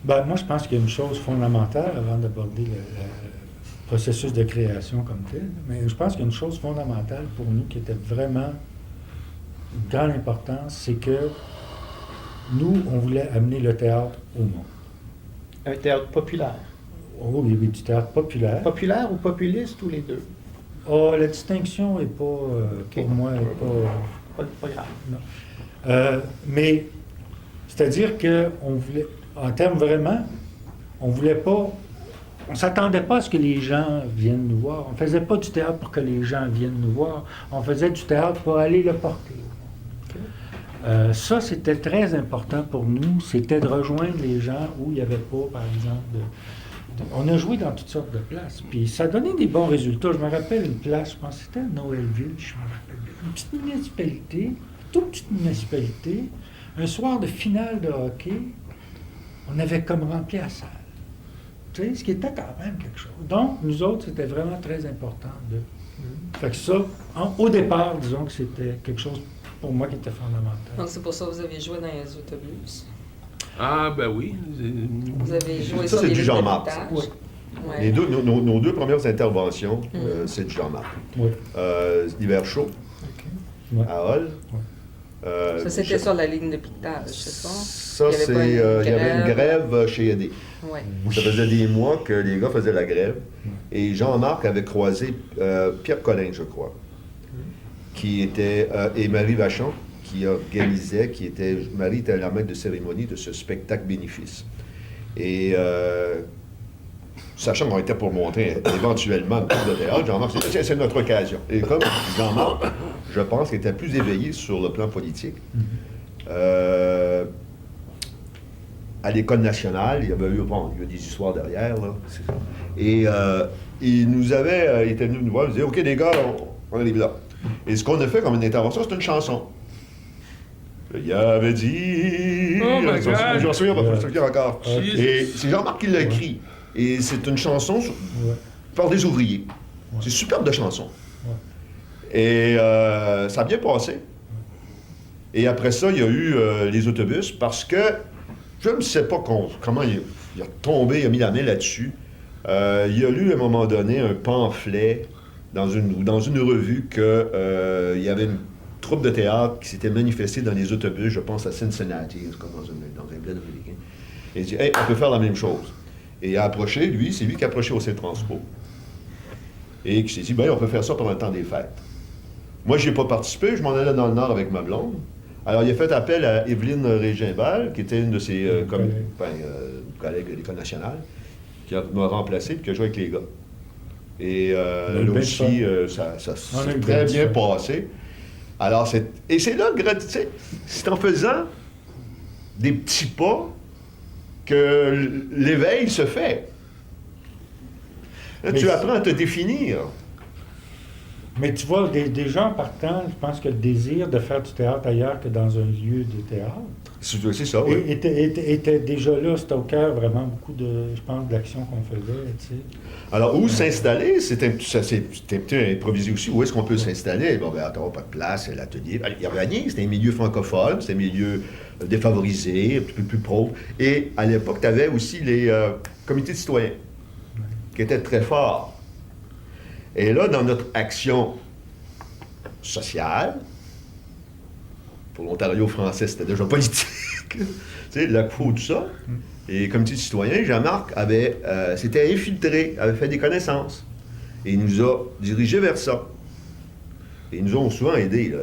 Ben, moi, je pense qu'il y a une chose fondamentale avant d'aborder le processus de création comme tel, mais je pense qu'il y a une chose fondamentale pour nous qui était vraiment une grande importance, c'est que nous, on voulait amener le théâtre au monde. Un théâtre populaire. Oh, il y avait du théâtre populaire. Populaire ou populiste, ou les deux? Oh, la distinction est pas, pour moi, est Pas grave. non. Mais, c'est-à-dire qu'on voulait, en termes vraiment, on voulait pas, on s'attendait pas à ce que les gens viennent nous voir. On faisait pas du théâtre pour que les gens viennent nous voir. On faisait du théâtre pour aller le porter. Ça, c'était très important pour nous. C'était de rejoindre les gens où il n'y avait pas, par exemple, on a joué dans toutes sortes de places. Puis ça donnait des bons résultats. Je me rappelle une place, je pense que c'était à Noëlville, je me rappelle. Une petite municipalité, toute petite municipalité. Un soir de finale de hockey, on avait comme rempli la salle. Tu sais, ce qui était quand même quelque chose. Donc, nous autres, c'était vraiment très important de... Fait que ça, au départ, disons que c'était quelque chose pour moi qui était fondamental. Donc, c'est pour ça que vous avez joué dans les autobus. Ah, ben oui. Vous avez joué Ça, sur c'est les du lignes Jean-Marc, d'héritage. Oui. Ouais. Nos deux premières interventions, c'est du Jean-Marc. Oui. L'hiver chaud, Ouais. à Hall. Ça, c'était sur la ligne de piquetage, c'est ça? Ça, Il y avait c'est... pas une il y avait une grève. grève chez Edé. Oui. Ça faisait des mois que les gars faisaient la grève. Et Jean-Marc avait croisé Pierre Collin, je crois, qui était... et Marie Vachon, qui organisait, Marie était la maître de cérémonie de ce spectacle bénéfice. Et sachant qu'on était pour monter éventuellement une troupe de théâtre, Jean-Marc s'est dit, c'est notre occasion. Et comme Jean-Marc, je pense qu'il était plus éveillé sur le plan politique. À l'École nationale, il y avait eu, bon, il y a des histoires derrière, là, c'est ça. Et il était venu nous voir, il disait, OK, les gars, on arrive là. Et ce qu'on a fait comme une intervention, c'est une chanson. Il avait dit... Oh my God! Je m'en souviens pas, je me souviens encore. Jesus. Et c'est Jean-Marc qui l'a écrit. Et c'est une chanson par des ouvriers. C'est une superbe de chanson. Et ça a bien passé. Et après ça, il y a eu les autobus parce que je ne sais pas comment il a tombé, il a mis la main là-dessus. Il a lu à un moment donné un pamphlet dans une revue qu'il y avait une troupe de théâtre qui s'était manifestée dans les autobus, je pense à Cincinnati, comme dans un bled américain. Et il dit, hey, on peut faire la même chose. Et il a approché, c'est lui qui a approché au C-Transpo. Et qui s'est dit, ben on peut faire ça pendant le temps des fêtes. Moi, je n'y ai pas participé, je m'en allais dans le Nord avec ma blonde. Alors, il a fait appel à Évelyne Régimbal, qui était une de ses collègues de l'École nationale, qui m'a remplacé et qui a joué avec les gars. Et là aussi, ça s'est très bien passé. Alors, c'est là, tu sais, c'est en faisant des petits pas que l'éveil se fait. Là, tu apprends à te définir. Mais tu vois, déjà en partant, je pense que le désir de faire du théâtre ailleurs que dans un lieu de théâtre C'est ça, oui. était déjà là. C'était au cœur vraiment beaucoup de, je pense, de l'action qu'on faisait. Tu sais. Alors, où s'installer, c'était un peu improvisé aussi. Où est-ce qu'on peut s'installer? Bon, ben, attends, pas de place, c'est l'atelier. Il n'y avait rien, c'était un milieu francophone, c'était un milieu défavorisé, un petit peu plus pauvre. Et à l'époque, tu avais aussi les comités de citoyens, qui étaient très forts. Et là, dans notre action sociale, pour l'Ontario français, c'était déjà politique, tu sais, la CFO, tout ça. Et comme petit citoyen, Jean-Marc s'était infiltré, avait fait des connaissances. Et il nous a dirigés vers ça. Et ils nous ont souvent aidés, là.